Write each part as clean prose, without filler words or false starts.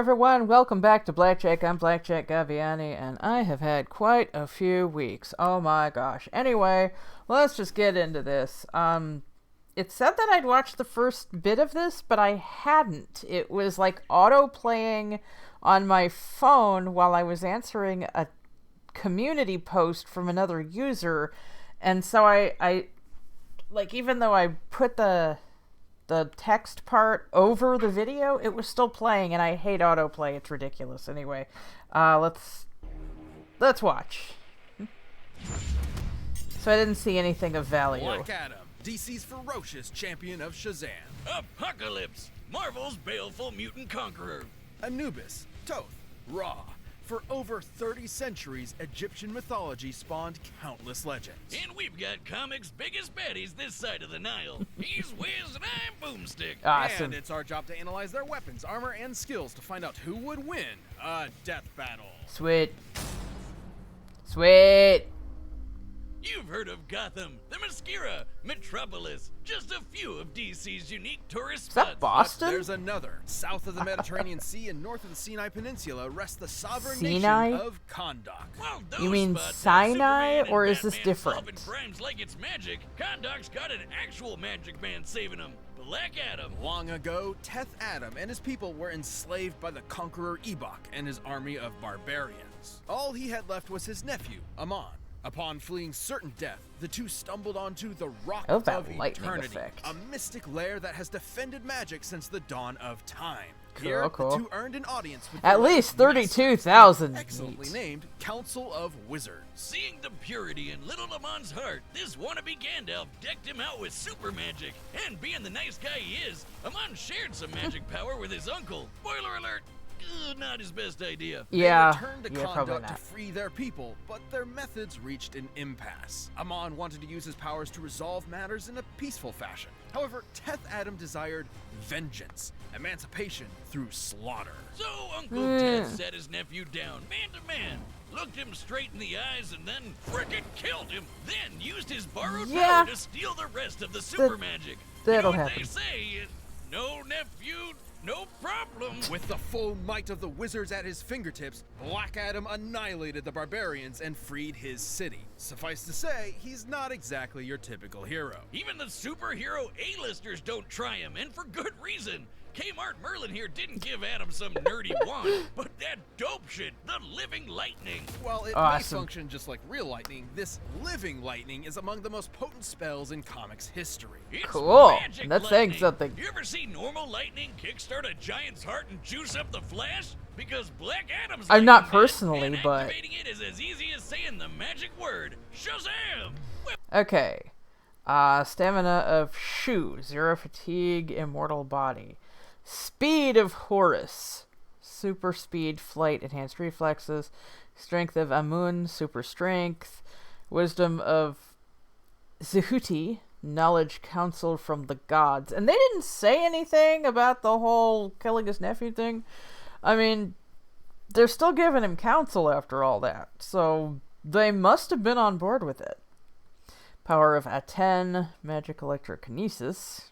everyone, welcome back to Blackjack. I'm Blackjack Gaviani, and I have had quite a few weeks. Oh my gosh. Anyway, let's just get into this. It said that I'd watched the first bit of this, but I hadn't. It was like auto-playing on my phone while I was answering a community post from another user, and so I like, even though I put the text part over the video, it was still playing, and I hate autoplay. It's ridiculous. Anyway, let's watch. So I didn't see anything of value. Black Adam, DC's ferocious champion of Shazam. Apocalypse, Marvel's baleful mutant conqueror. Anubis, Toth, Ra. For over 30 centuries, Egyptian mythology spawned countless legends. And we've got comics' biggest baddies this side of the Nile. He's Wiz and I'm Boomstick. Awesome. And it's our job to analyze their weapons, armor, and skills to find out who would win a death battle. Sweet. Sweet. You've heard of Gotham, the Mascara, Metropolis, just a few of DC's unique tourist Is that spots. Boston? But there's another. South of the Mediterranean Sea and north of the Sinai Peninsula rests the sovereign Sinai? nation of Kahndaq. Well, those You mean spots have Sinai, Superman and or is this Batman different? solving crimes like it's magic. Kahndaq's got an actual magic man saving him. Black Adam. Long ago, Teth Adam and his people were enslaved by the conqueror Ebok and his army of barbarians. All he had left was his nephew, Amon. Upon fleeing certain death, the two stumbled onto the Rock Oh, of that lightning Eternity, effect. a mystic lair that has defended magic since the dawn of time. Cool, Here, cool. the two earned an audience with At the least massive, 32,000. excellently named Council of Wizards. Seeing the purity in little Lamont's heart, this wannabe Gandalf decked him out with super magic. And being the nice guy he is, Amon shared some magic power with his uncle. Spoiler alert, not his best idea. Yeah, They returned to probably Kahndaq to not. free their people, but their methods reached an impasse. Amon wanted to use his powers to resolve matters in a peaceful fashion. However, Teth Adam desired vengeance, emancipation through slaughter. So Uncle Ted sat his nephew down, man to man, looked him straight in the eyes, and then frickin' killed him. Then used his borrowed Yeah. power to steal the rest of the super magic. that'll you know what happen. they say, no nephew, no problem. With the full might of the wizards at his fingertips, Black Adam annihilated the barbarians and freed his city. Suffice to say, he's not exactly your typical hero. Even the superhero A-listers don't try him, and for good reason. Kmart Merlin here didn't give Adam some nerdy wand, but that dope shit, the living lightning. While it may Awesome. function just like real lightning, this living lightning is among the most potent spells in comics history. It's Cool. magic That's saying lightning. something. You ever see normal lightning kickstart a giant's heart and juice up the Flash? Because Black Adam's I'm not lightning personally, and but- activating it is as easy as saying the magic word, Shazam! Okay. Stamina of Shu. 0 fatigue, immortal body. Speed of Horus. Super speed, flight, enhanced reflexes. Strength of Amun, super strength. Wisdom of Zehuti. Knowledge counsel from the gods. And they didn't say anything about the whole killing his nephew thing. I mean, they're still giving him counsel after all that. So they must have been on board with it. Power of Aten, magic electrokinesis,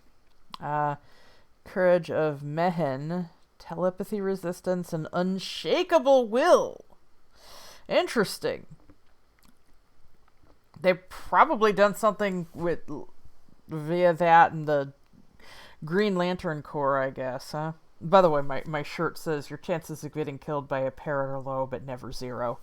courage of Mehen, telepathy resistance, and unshakable will. Interesting. They've probably done something via that and the Green Lantern Corps, I guess, huh? By the way, my shirt says, your chances of getting killed by a parrot are low, but never zero.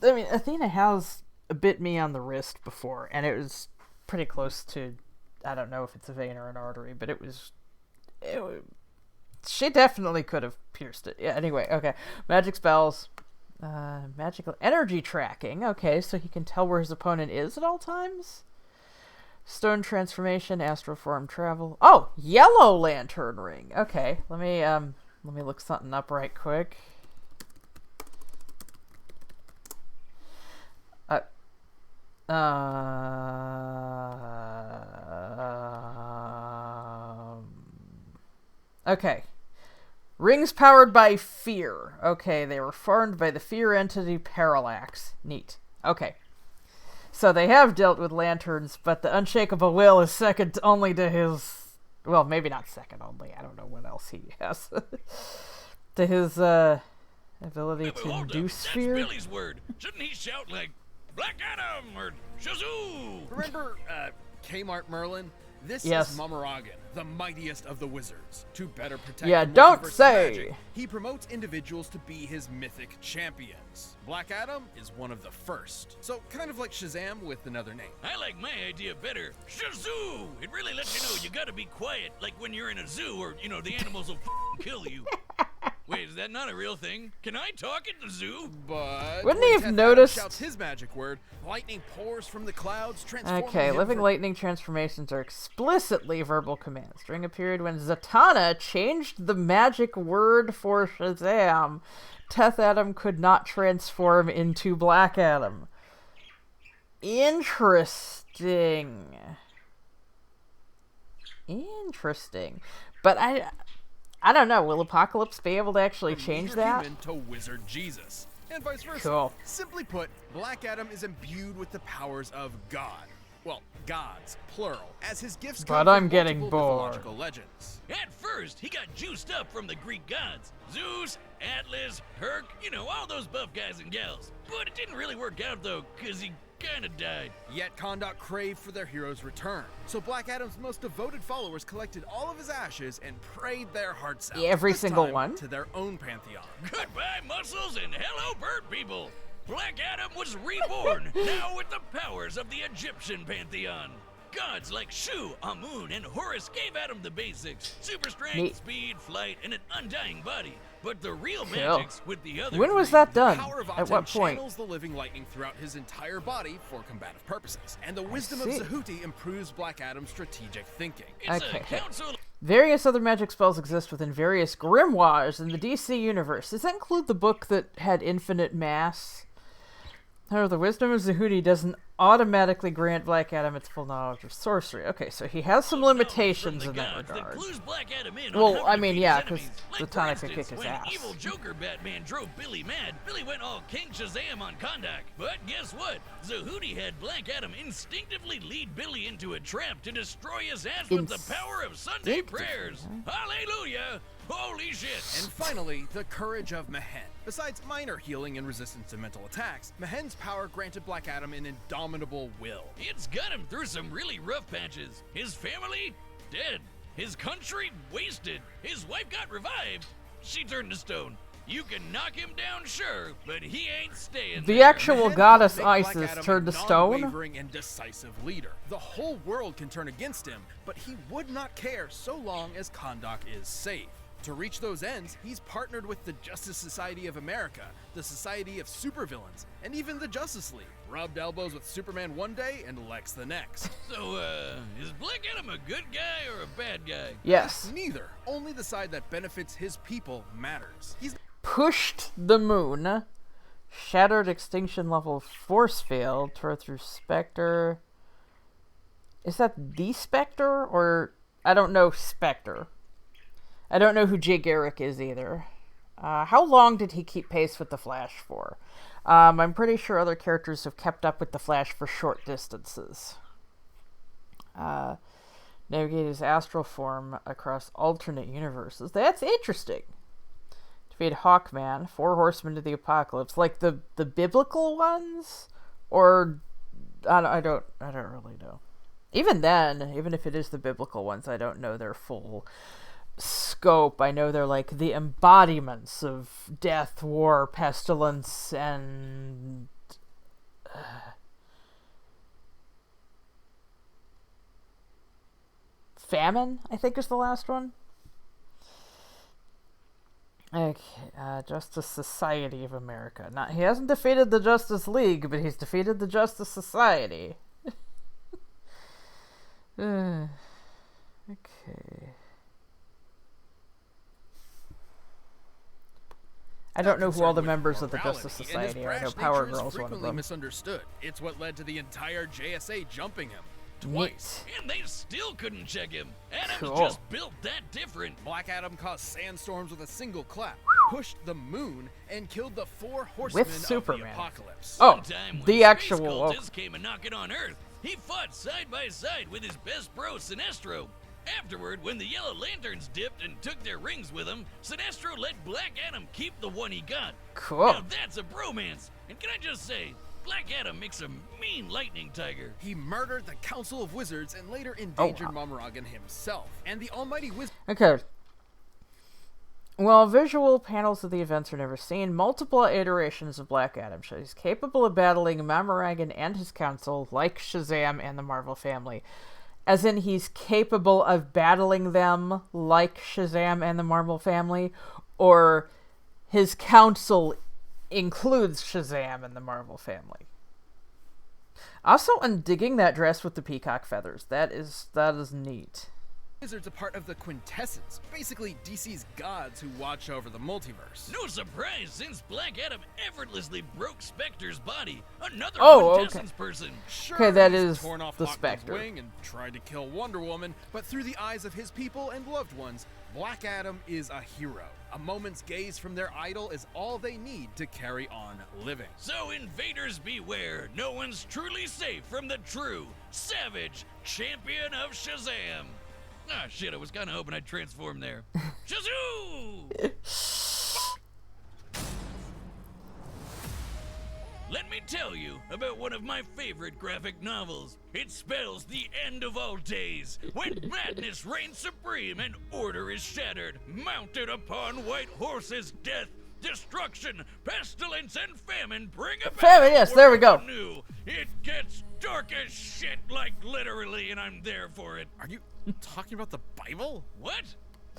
I mean, Athena has bit me on the wrist before, and it was pretty close to, I don't know if it's a vein or an artery, but it was she definitely could have pierced it. Yeah, anyway, okay. Magic spells. Magical energy tracking. Okay, so he can tell where his opponent is at all times. Stone transformation, astral form travel. Oh, yellow lantern ring. Okay, let me look something up right quick. Okay. Rings powered by fear. Okay, they were formed by the fear entity Parallax. Neat. Okay. So they have dealt with lanterns, but the unshakable will is second only to his well, maybe not second only. I don't know what else he has. To his ability to induce fear. That's Billy's word. Shouldn't he shout like Black Adam or Shazoo? Remember Kmart Merlin? This Yes. is Mumaragan, the mightiest of the wizards. To better protect Yeah, the don't multiverse's say. magic, he promotes individuals to be his mythic champions. Black Adam is one of the first. So kind of like Shazam with another name. I like my idea better. Shazoo! It really lets you know you gotta be quiet, like when you're in a zoo or, you know, the animals will kill you. Wait, is that not a real thing? Can I talk at the zoo? But Wouldn't when he have Teth noticed- Adam shouts his magic word, lightning pours from the clouds, transforming Okay, him living from lightning transformations are explicitly verbal commands. During a period when Zatanna changed the magic word for Shazam, Teth Adam could not transform into Black Adam. Interesting. But I don't know. Will Apocalypse be able to actually change mere that? human to Wizard Jesus, and vice versa. Cool. Simply put, Black Adam is imbued with the powers of God. Well, gods, plural, as his gifts But come from I'm getting multiple bored. mythological legends. At first, he got juiced up from the Greek gods. Zeus, Atlas, Herc, you know, all those buff guys and gals. But it didn't really work out, though, because he kinda died. Yet Kahndaq craved for their hero's return. So Black Adam's most devoted followers collected all of his ashes and prayed their hearts out. Every this single time one? to their own pantheon. Goodbye, muscles, and hello, bird people. Black Adam was reborn, now with the powers of the Egyptian pantheon. Gods like Shu, Amun, and Horus gave Adam the basics. Super strength, Neat. speed, flight, and an undying body. But the real Cool. magic's with the other When was three. that done? Power of At Aten what point? channels the living lightning throughout his entire body for combative purposes. And the wisdom of see. Zehuti improves Black Adam's strategic thinking. It's Okay. a council. Various other magic spells exist within various grimoires in the DC universe. Does that include the book that had infinite mass? However, the wisdom of Zehuti doesn't automatically grant Black Adam its full knowledge of sorcery. Okay, so he has some limitations in that regard. Clues Black Adam in on Well, how to I mean, defeat yeah, his 'cause enemies. the Like, tonic for could kick instance, his when ass. evil Joker Batman drove Billy mad, Billy went all King Shazam on Kahndaq. But guess what? Zehuti had Black Adam instinctively lead Billy into a trap to destroy his ass with the power of Sunday prayers. Hallelujah! Holy shit! And finally, the courage of Mehen. Besides minor healing and resistance to mental attacks, Mehen's power granted Black Adam an indomitable will. It's got him through some really rough patches. His family, dead. His country, wasted. His wife got revived. She turned to stone. You can knock him down, sure, but he ain't staying The there. actual Mehen goddess helped make Black Isis Adam turned a to stone? non-wavering and decisive leader. The whole world can turn against him, but he would not care so long as Kahndaq is safe. To reach those ends, he's partnered with the Justice Society of America, the Society of Supervillains, and even the Justice League. Rubbed elbows with Superman one day and Lex the next. So, is Black Adam a good guy or a bad guy? Yes. Neither. Only the side that benefits his people matters. He's Pushed the moon. Shattered extinction level force field. Tore through Spectre. Is that the Spectre? Or... I don't know Spectre. I don't know who Jay Garrick is either. How long did he keep pace with the Flash for? I'm pretty sure other characters have kept up with the Flash for short distances. Navigate his astral form across alternate universes. That's interesting. Defeat Hawkman, 4 Horsemen of the Apocalypse, like the biblical ones, or I don't really know. Even then, even if it is the biblical ones, I don't know their full scope. I know they're like the embodiments of death, war, pestilence, and famine, I think is the last one. Okay, Justice Society of America. Now, he hasn't defeated the Justice League, but he's defeated the Justice Society. Okay. I don't know who all the members of the Justice Society are. I know Power Girl's one of them. Misunderstood. It's what led to the entire JSA jumping him twice. And they still couldn't check him. Adam's Cool. just built that different. Black Adam caused sandstorms with a single clap, pushed the moon, and killed the 4 horsemen With of Superman. the apocalypse. Oh, One time when the space actual... cultists came a knocking on Earth, he fought side by side with his best bro Sinestro. Afterward, when the Yellow Lanterns dipped and took their rings with them, Sinestro let Black Adam keep the one he got. Cool. Now that's a bromance. And can I just say, Black Adam makes a mean lightning tiger. He murdered the Council of Wizards and later endangered Momorogin himself. And the almighty wizard... Okay. While visual panels of the events are never seen, multiple iterations of Black Adam show he's capable of battling Momorogin and his council, like Shazam and the Marvel family. As in, he's capable of battling them like Shazam and the Marvel family, or his council includes Shazam and the Marvel family. Also, I'm digging that dress with the peacock feathers. That is neat. Wizards a part of the Quintessence, basically DC's gods who watch over the multiverse. No surprise, since Black Adam effortlessly broke Spectre's body, another Quintessence person. Sure, okay, that he's is torn off the Hawkman's Spectre. wing and tried to kill Wonder Woman, but through the eyes of his people and loved ones, Black Adam is a hero. A moment's gaze from their idol is all they need to carry on living. So invaders beware, no one's truly safe from the true, savage champion of Shazam. Ah, shit, I was kind of hoping I'd transform there. Shazoo! Let me tell you about one of my favorite graphic novels. It spells the end of all days, when madness reigns supreme and order is shattered, mounted upon white horses, death, destruction, pestilence, and famine bring about Famine, yes, there we go. new. It gets dark as shit, like literally, and I'm there for it. Are you talking about the Bible? What?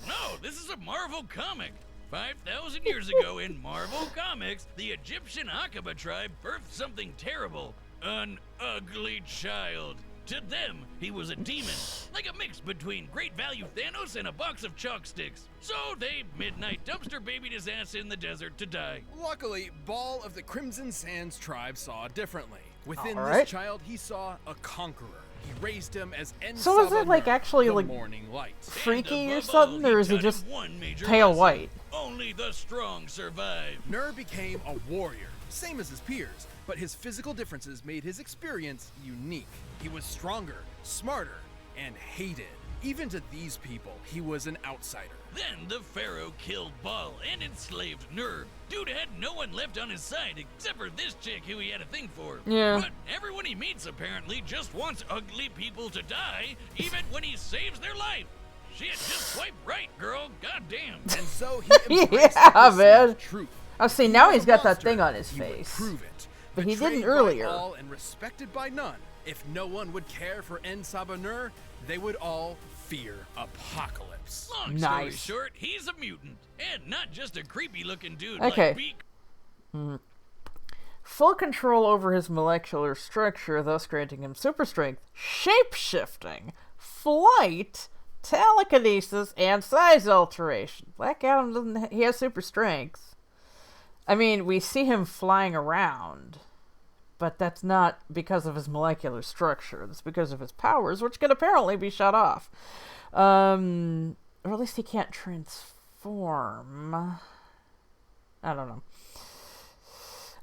No, this is a Marvel comic. 5,000 years ago in Marvel Comics, the Egyptian Aqaba tribe birthed something terrible. An ugly child. To them, he was a demon, like a mix between Great Value Thanos and a box of chalk sticks. So they midnight dumpster babied his ass in the desert to die. Luckily, Ball of the Crimson Sands tribe saw differently. Within Alright. this child, he saw a conqueror. He raised him as So is it, like, Nur, actually, the like, morning light. freaky or And above something, all, or is he taught just him one major pale lesson. white? Only the strong survive. Nur became a warrior, same as his peers, but his physical differences made his experience unique. He was stronger, smarter, and hated. Even to these people, he was an outsider. Then the Pharaoh killed Baal and enslaved Nur. Dude had no one left on his side except for this chick who he had a thing for. Yeah. But everyone he meets apparently just wants ugly people to die, even when he saves their life. Shit, just swipe right, girl. Goddamn. And so he embraced Yeah, the pursuit man. of truth. Oh, see, now was he's a got that monster. thing on his He would face. prove it. But he Betrayed didn't by earlier. all and respected by none. If no one would care for En Sabanur, they would all fear Apocalypse. Long story Nice. short, he's a mutant. And not just a creepy looking dude Okay. like Beak. Full control over his molecular structure, thus granting him super strength, shape-shifting, flight, telekinesis, and size alteration. Black Adam doesn't. He has super strength. I mean, we see him flying around, but that's not because of his molecular structure. That's because of his powers, which can apparently be shut off. Or at least he can't transform. I don't know.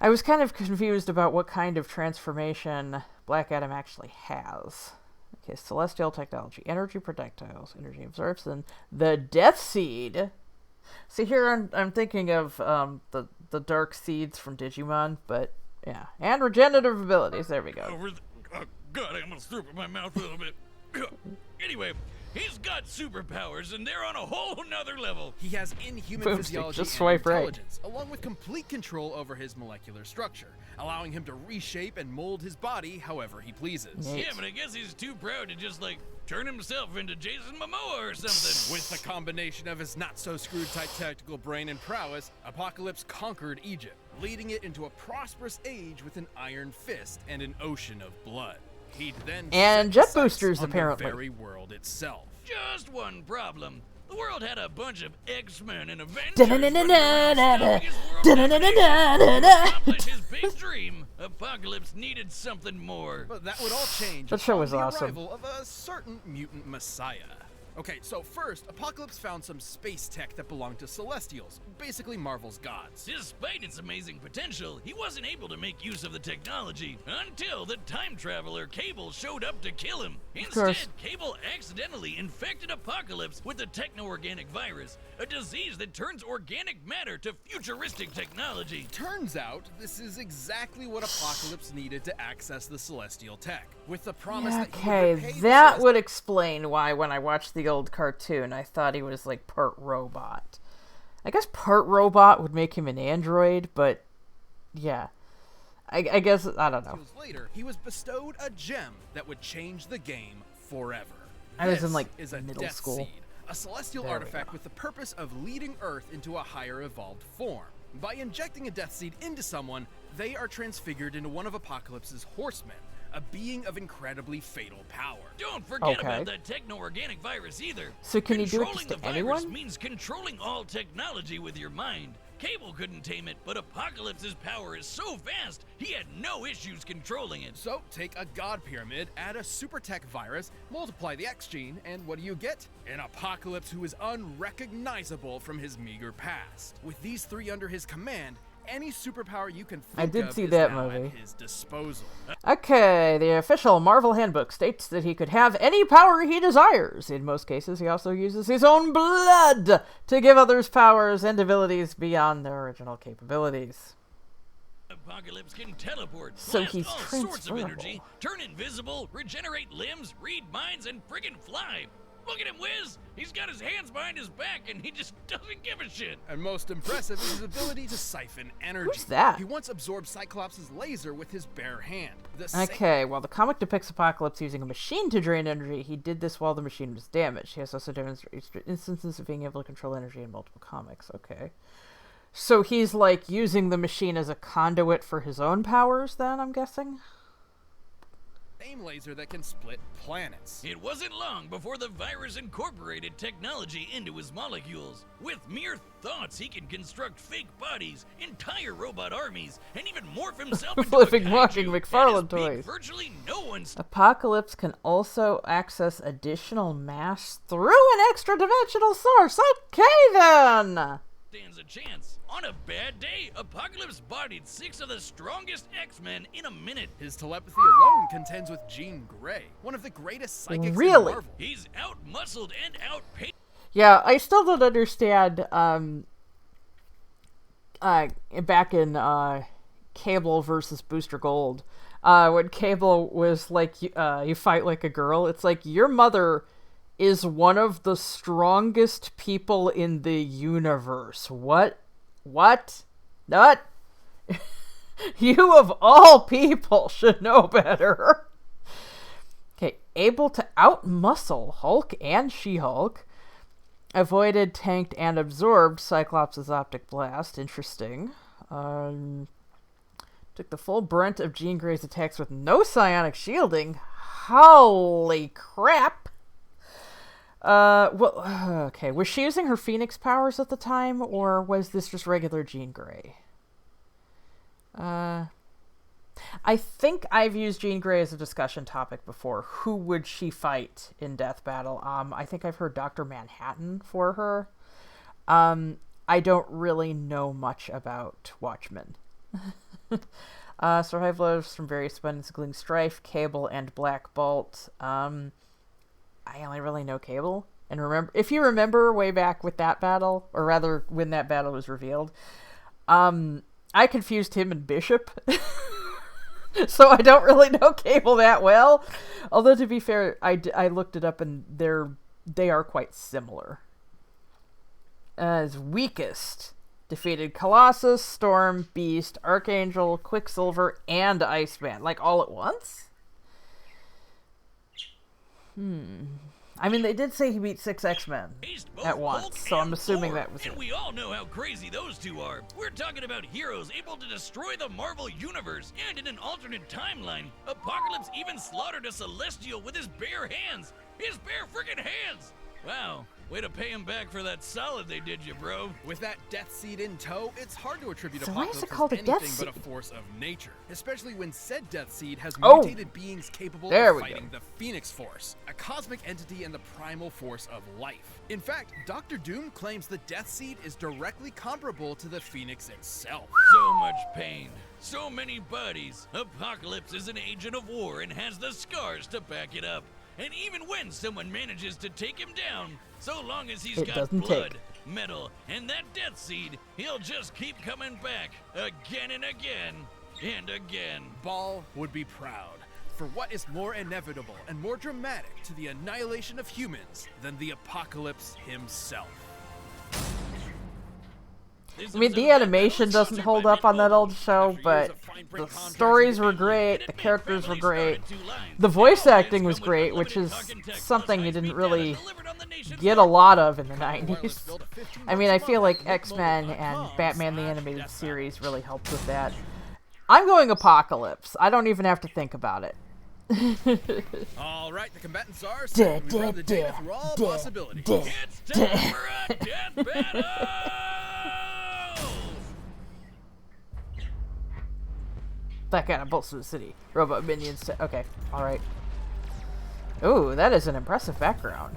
I was kind of confused about what kind of transformation Black Adam actually has. Okay, celestial technology, energy projectiles, energy absorption, the Death Seed. See, here I'm thinking of the Dark Seeds from Digimon, but yeah, and regenerative abilities. There we go. Oh, God, I'm gonna throw up in my mouth a little bit. Anyway, he's got superpowers, and they're on a whole nother level. He has inhuman Boomstick, physiology just and swipe right. intelligence, along with complete control over his molecular structure, allowing him to reshape and mold his body however he pleases. Neat. Yeah, but I guess he's too proud to just, like, turn himself into Jason Momoa or something. With the combination of his not-so-screwed type tactical brain and prowess, Apocalypse conquered Egypt, leading it into a prosperous age with an iron fist and an ocean of blood. He'd then And set jet sights boosters, on apparently. the very world itself. Just one problem. The world had a bunch of X-Men and Avengers Da-na-na-na-na-na-na. To accomplish his big dream, Apocalypse needed something more. But that would all change That show upon was the awesome. arrival of a certain mutant messiah. Okay, so first, Apocalypse found some space tech that belonged to Celestials, basically Marvel's gods. Despite its amazing potential, he wasn't able to make use of the technology until the time traveler Cable showed up to kill him. Instead, Cable accidentally infected Apocalypse with the techno-organic virus, a disease that turns organic matter to futuristic technology. Turns out, this is exactly what Apocalypse needed to access the Celestial tech, with the promise that he would repay that would explain why when I watched the old cartoon, I thought he was like part robot. I guess part robot would make him an android, but yeah. I guess, I don't know. Later, he was bestowed a gem that would change the game forever. I was in This like is a middle Death school. Seed, a celestial There we artifact go. with the purpose of leading Earth into a higher evolved form. By injecting a Death Seed into someone, they are transfigured into one of Apocalypse's horsemen, a being of incredibly fatal power. Don't forget Okay. about that techno-organic virus either. So can you do it Controlling just the to virus anyone? means controlling all technology with your mind. Cable couldn't tame it, but Apocalypse's power is so vast, he had no issues controlling it. So, take a god pyramid, add a super tech virus, multiply the X gene, and what do you get? An Apocalypse who is unrecognizable from his meager past. With these three under his command, any superpower you can think I did of see is that now movie. at his disposal. Okay, the official Marvel handbook states that he could have any power he desires. In most cases, he also uses his own blood to give others powers and abilities beyond their original capabilities. Apocalypse can teleport, So blast he's all sorts of energy, transferable. turn invisible, regenerate limbs, read minds, and friggin' fly. Look at him whiz! He's got his hands behind his back and he just doesn't give a shit. And most impressive is his ability to siphon energy. Who's that? He once absorbed Cyclops' laser with his bare hand. The same Okay, while the comic depicts Apocalypse using a machine to drain energy, he did this while the machine was damaged. He has also demonstrated instances of being able to control energy in multiple comics. Okay. So he's like using the machine as a conduit for his own powers then, I'm guessing? laser that can split planets. It wasn't long before the virus incorporated technology into his molecules. With mere thoughts, he can construct fake bodies, entire robot armies, and even morph himself into Flipping a walking kaiju. McFarlane At his peak, toys. virtually no one's Apocalypse can also access additional mass through an extra-dimensional source. Okay, then! stands a chance. On a bad day, Apocalypse bodied 6 of the strongest X-Men in a minute. His telepathy alone contends with Jean Grey, one of the greatest psychics Really? in Marvel. He's out-muscled and out-paced. Yeah, I still don't understand, back in, Cable versus Booster Gold, when Cable was like, you fight like a girl, it's like, your mother is one of the strongest people in the universe. What? What? You of all people should know better. Okay, able to out-muscle Hulk and She-Hulk. Avoided, tanked, and absorbed Cyclops' optic blast. Interesting. Took the full brunt of Jean Grey's attacks with no psionic shielding. Holy crap! Okay, was she using her Phoenix powers at the time, or was this just regular Jean Grey? I think I've used Jean Grey as a discussion topic before. Who would she fight in Death Battle? I think I've heard Dr. Manhattan for her. I don't really know much about Watchmen. Survive blows from various abundance, including Strife, Cable, and Black Bolt. I only really know Cable. And if you remember way back with that battle, or rather when that battle was revealed, I confused him and Bishop. So I don't really know Cable that well. Although to be fair, I looked it up and they are quite similar. As weakest, defeated Colossus, Storm, Beast, Archangel, Quicksilver, and Iceman. Like all at once? I mean, they did say he beat 6 X-Men both at once, Hulk so I'm and assuming Thor. that was And it. we all know how crazy those two are. We're talking about heroes able to destroy the Marvel Universe, and in an alternate timeline, Apocalypse even slaughtered a Celestial with his bare hands. His bare freaking hands! Wow, Way to pay him back for that solid they did you, bro. With that Death Seed in tow, it's hard to attribute So why Apocalypse is it called as a Death anything but a Seed? force of nature, especially when said Death Seed has Oh! mutated beings capable There of we fighting go. the Phoenix Force, a cosmic entity and the primal force of life. In fact, Dr. Doom claims the Death Seed is directly comparable to the Phoenix itself. So much pain, so many bodies. Apocalypse is an agent of war and has the scars to back it up. And even when someone manages to take him down, so long as he's It got doesn't blood, take. metal, and that Death Seed, he'll just keep coming back again and again and again. Ball would be proud. For what is more inevitable and more dramatic to the annihilation of humans than the Apocalypse himself? I mean, the animation doesn't hold up on that old show, but the stories were great, the characters were great, the voice acting was great, which is something you didn't really get a lot of in the 90s. I mean, I feel like X-Men and Batman the Animated Series really helped with that. I'm going Apocalypse. I don't even have to think about it. All right, the combatants are set, and we run the data through all possibilities. It's time for a death battle! That kind of bolts to the city. Robot minions to... Okay, alright. Ooh, that is an impressive background.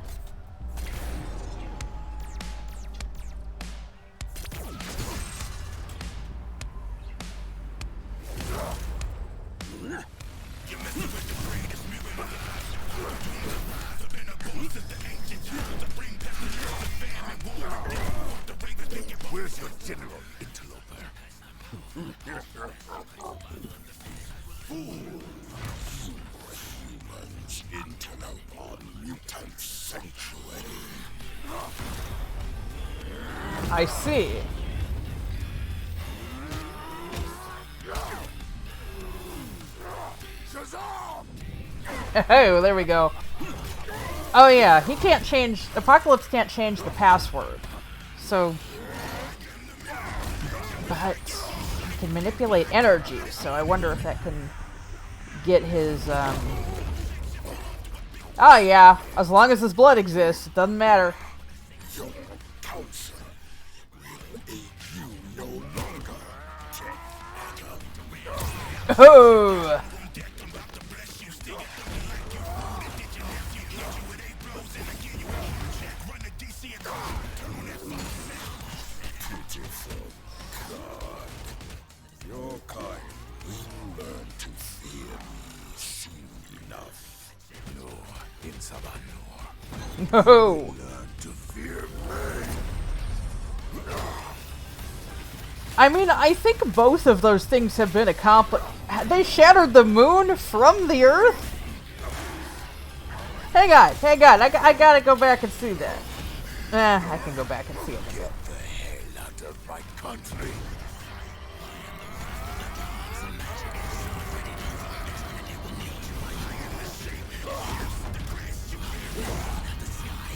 Where's your general, interloper? Humans interlope on mutant sanctuary. I see. Oh, there we go. Oh yeah, he can't change... Apocalypse can't change the password. So... But... he can manipulate energy, so I wonder if that can get his, Oh yeah, as long as his blood exists, it doesn't matter. Your counsel will aid you no longer. Oh! Your kind will learn to fear me soon enough. Nor in Sabanor. No! Learn to fear me. I mean, I think both of those things have been accomplished. They shattered the moon from the Earth? Hang on, I gotta go back and see that. I can go back and see it. Get the hell out of my country.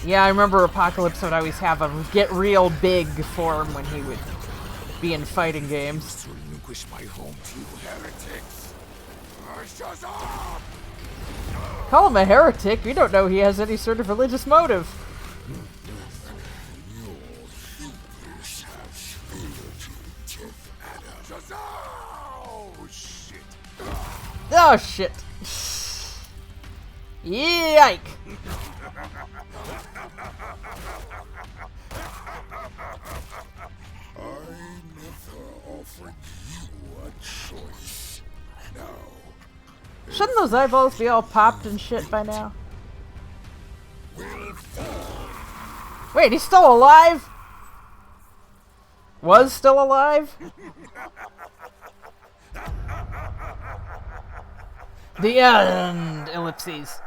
Yeah, I remember Apocalypse would always have a get real big form when he would be in fighting games. Relinquish my home to you heretics. Shazam! Call him a heretic, we don't know he has any sort of religious motive. Your hubris has failed you, Tiff Adder. Shazam! Oh, shit. Oh shit. Yike! I never offered you a choice. Now, Shouldn't those eyeballs be all popped and shit by now? will fall. Wait, he's still alive? Was still alive? The end! Ellipses.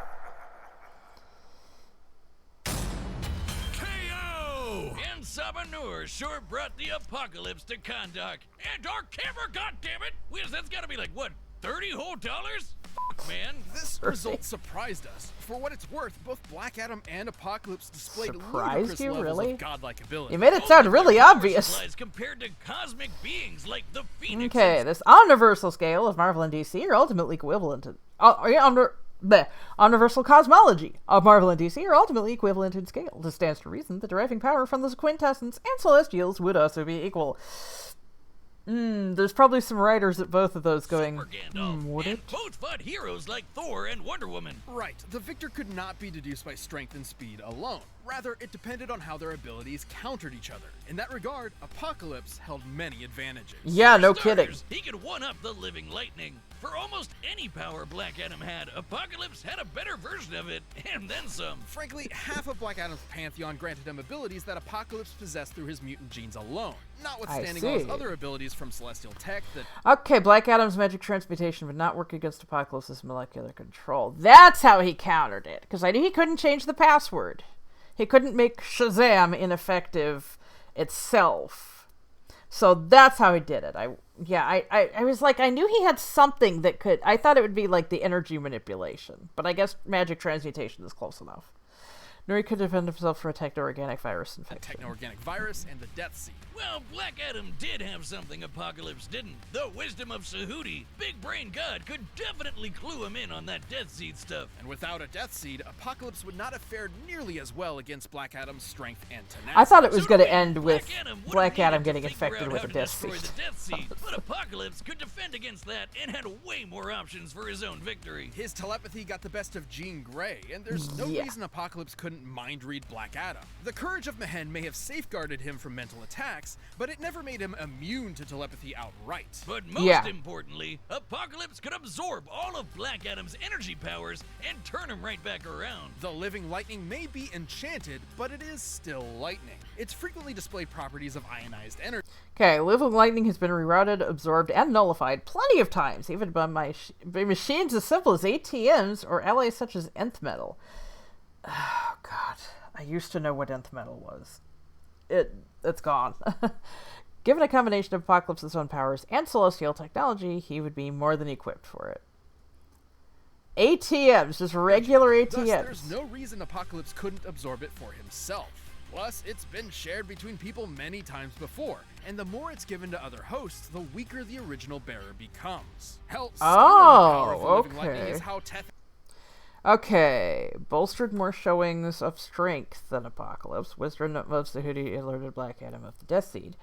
KO! And Sabanur sure brought the apocalypse to Kondak. And our camera, goddammit! Whiz, that's gotta be like, what, 30 whole dollars? Fuck, man. This result surprised us. For what it's worth, both Black Adam and Apocalypse displayed Surprised ludicrous you, levels really? of godlike ability. You made it sound really obvious. Compared to cosmic beings like the Phoenix. Okay, this omniversal scale of Marvel and DC are ultimately equivalent to... universal cosmology of Marvel and DC are ultimately equivalent in scale. This stands to reason that deriving power from the quintessence and celestials would also be equal. There's probably some writers at both of those going, would it? Both fought heroes like Thor and Wonder Woman. Right, the victor could not be deduced by strength and speed alone. Rather, it depended on how their abilities countered each other. In that regard, Apocalypse held many advantages. Yeah, no Starters, kidding. He could one-up the living lightning. For almost any power Black Adam had, Apocalypse had a better version of it, and then some. Frankly, half of Black Adam's pantheon granted him abilities that Apocalypse possessed through his mutant genes alone, notwithstanding all his other abilities from celestial tech that... Okay, Black Adam's magic transmutation would not work against Apocalypse's molecular control. That's how he countered it, because I knew he couldn't change the password. He couldn't make Shazam ineffective itself. So that's how he did it. I was like, I knew he had something that could... I thought it would be like the energy manipulation, but I guess magic transmutation is close enough. Nor he could defend himself from a techno-organic virus infection. A techno-organic virus and the Death Seed. Well, Black Adam did have something Apocalypse didn't. The wisdom of Sahuti, Big Brain God, could definitely clue him in on that Death Seed stuff. And without a Death Seed, Apocalypse would not have fared nearly as well against Black Adam's strength and tenacity. I thought it was going to end with Black Adam getting infected with a Death Seed. The Death Seed. But Apocalypse could defend against that and had way more options for his own victory. His telepathy got the best of Jean Grey, and there's no reason Apocalypse couldn't mind-read Black Adam. The courage of Mehen may have safeguarded him from mental attacks, but it never made him immune to telepathy outright. But most importantly, Apocalypse could absorb all of Black Adam's energy powers and turn him right back around. The living lightning may be enchanted, but it is still lightning. Its frequently displayed properties of ionized energy. Okay, living lightning has been rerouted, absorbed, and nullified plenty of times, even by machines as simple as ATMs or alloys such as nth metal. Oh, God. I used to know what nth metal was. It's gone. Given a combination of Apocalypse's own powers and celestial technology, he would be more than equipped for it. ATMs, just regular ATMs. Thus, there's no reason Apocalypse couldn't absorb it for himself. Plus, it's been shared between people many times before, and the more it's given to other hosts, the weaker the original bearer becomes. Hell, stealing the power from living lightning is how Okay, bolstered more showings of strength than Apocalypse. Wisdom of Sahuti alerted Black Adam of the Death Seed.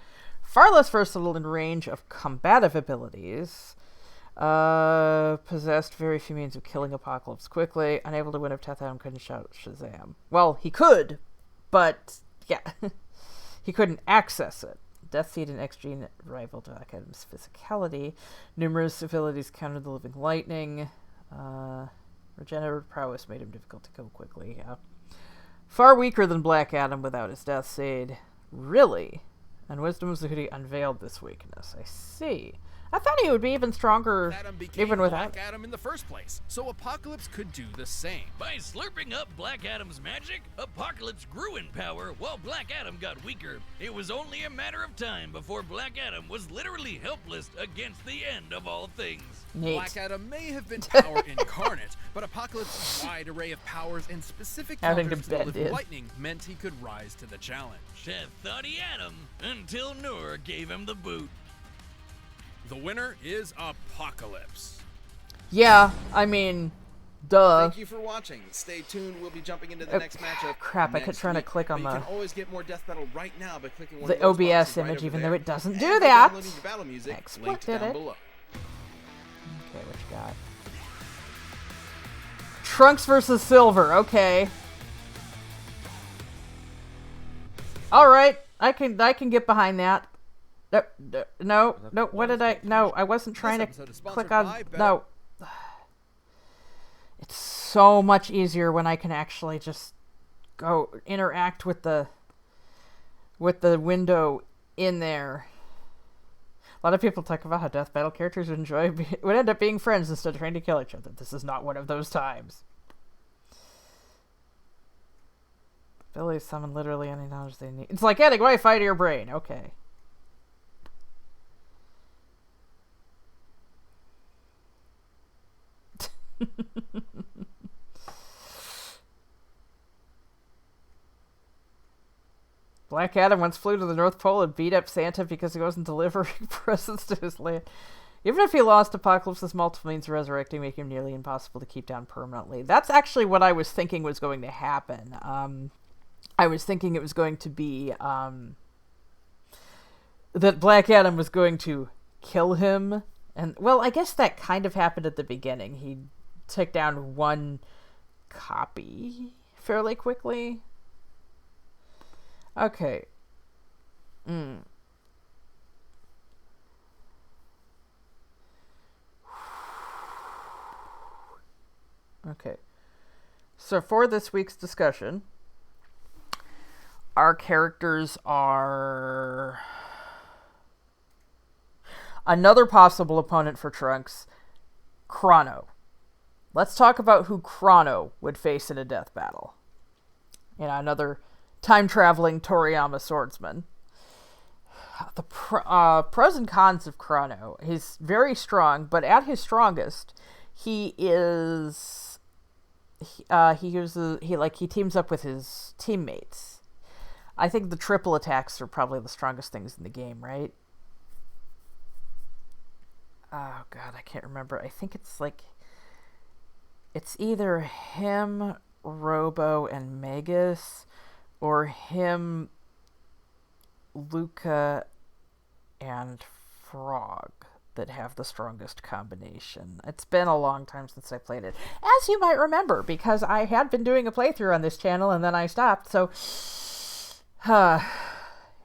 Far less versatile in range of combative abilities. Possessed very few means of killing Apocalypse quickly. Unable to win if Death Adam couldn't shout Shazam. Well, he could, but yeah, he couldn't access it. Death Seed and X-Gene rivaled Black Adam's physicality. Numerous abilities countered the living lightning. Regenerative prowess made him difficult to kill quickly, yeah. Far weaker than Black Adam without his Death Seed. Really? And Wisdom of Sahuti unveiled this weakness. I see. I thought he would be even stronger even without Black Adam in the first place, so Apocalypse could do the same. By slurping up Black Adam's magic, Apocalypse grew in power while Black Adam got weaker. It was only a matter of time before Black Adam was literally helpless against the end of all things. Neat. Black Adam may have been power incarnate, but Apocalypse's wide array of powers and specific counters to the living lightning meant he could rise to the challenge. Seth thought he had him until Noor gave him the boot. The winner is Apocalypse. Yeah, I mean, duh. Thank you for watching. Stay tuned. We'll be jumping into the next matchup. Crap, I kept trying to click on you can always get more Death Battle right now by clicking one the of those OBS boxes image, right even over though there. it doesn't And do by that. downloading your battle music, Export linked did down it. below. Okay, what you got? Trunks versus Silver. Okay. All right, I can get behind that. No, what did I... No, I wasn't trying to click on... No. It's so much easier when I can actually just go interact with the window in there. A lot of people talk about how Death Battle characters would end up being friends instead of trying to kill each other. This is not one of those times. Abilities summon literally any knowledge they need. It's like adding Wi-Fi to your brain. Okay. Black Adam once flew to the North Pole and beat up Santa because he wasn't delivering presents to his land. Even if he lost, Apocalypse's multiple means of resurrecting make him nearly impossible to keep down permanently. That's actually what I was thinking was going to happen. I was thinking it was going to be that Black Adam was going to kill him. And, well, I guess that kind of happened at the beginning. He took down one copy fairly quickly. Okay. Okay. So for this week's discussion, our characters are another possible opponent for Trunks, Crono. Let's talk about who Crono would face in a death battle. You know, another time-traveling Toriyama swordsman. The pros and cons of Crono. He's very strong, but at his strongest, he teams up with his teammates. I think the triple attacks are probably the strongest things in the game, right? Oh god, I can't remember. I think it's either him, Robo, and Magus, or him, Luca, and Frog that have the strongest combination. It's been a long time since I played it, as you might remember, because I had been doing a playthrough on this channel and then I stopped, so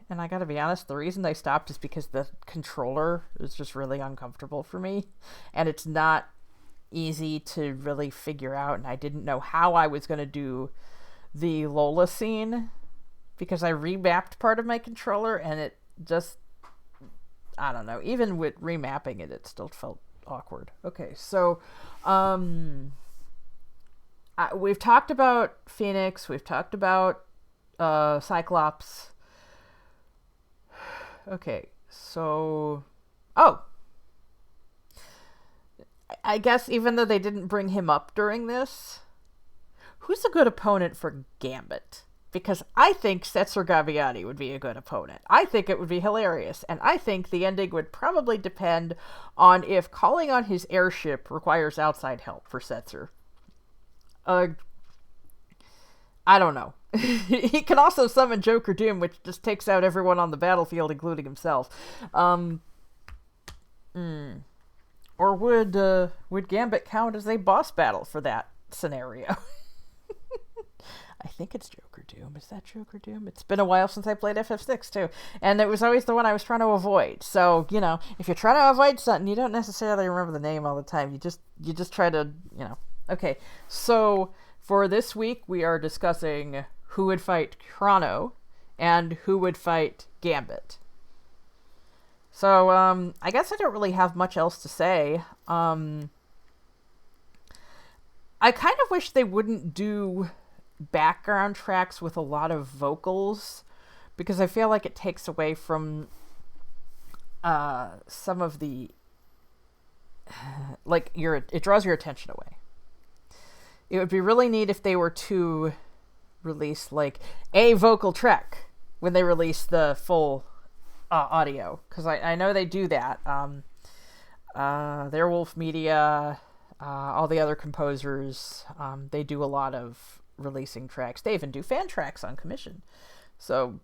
and I gotta be honest, the reason I stopped is because the controller is just really uncomfortable for me, and it's not easy to really figure out, and I didn't know how I was going to do the Lola scene, because I remapped part of my controller, and it just, I don't know, even with remapping it, it still felt awkward. Okay, so, we've talked about Phoenix, we've talked about Cyclops. Okay, so... Oh! I guess even though they didn't bring him up during this, who's a good opponent for Gambit? Because I think Setzer Gaviani would be a good opponent. I think it would be hilarious, and I think the ending would probably depend on if calling on his airship requires outside help for Setzer. I don't know. He can also summon Joker Doom, which just takes out everyone on the battlefield, including himself. Or would Gambit count as a boss battle for that scenario? I think it's Joker Doom. Is that Joker Doom? It's been a while since I played FF6 too, and it was always the one I was trying to avoid. So, you know, if you're trying to avoid something, you don't necessarily remember the name all the time. You just try to, you know. Okay, so for this week we are discussing who would fight Crono and who would fight Gambit. So, I guess I don't really have much else to say. I kind of wish they wouldn't do background tracks with a lot of vocals, because I feel like it takes away from some of the, like, it draws your attention away. It would be really neat if they were to release, like, a vocal track when they release the full audio, because I know they do that. Wolf Media, all the other composers, they do a lot of releasing tracks. They even do fan tracks on commission. So,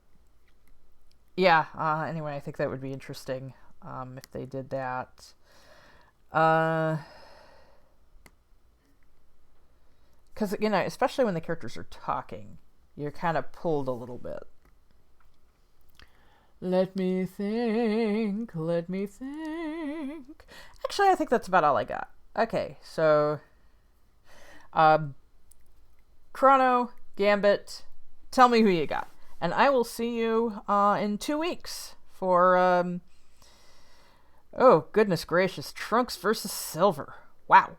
yeah, anyway, I think that would be interesting if they did that. Because, you know, especially when the characters are talking, you're kind of pulled a little bit. Let me think. Actually, I think that's about all I got. Okay, so Crono, Gambit, tell me who you got. And I will see you in 2 weeks for, oh, goodness gracious, Trunks versus Silver. Wow.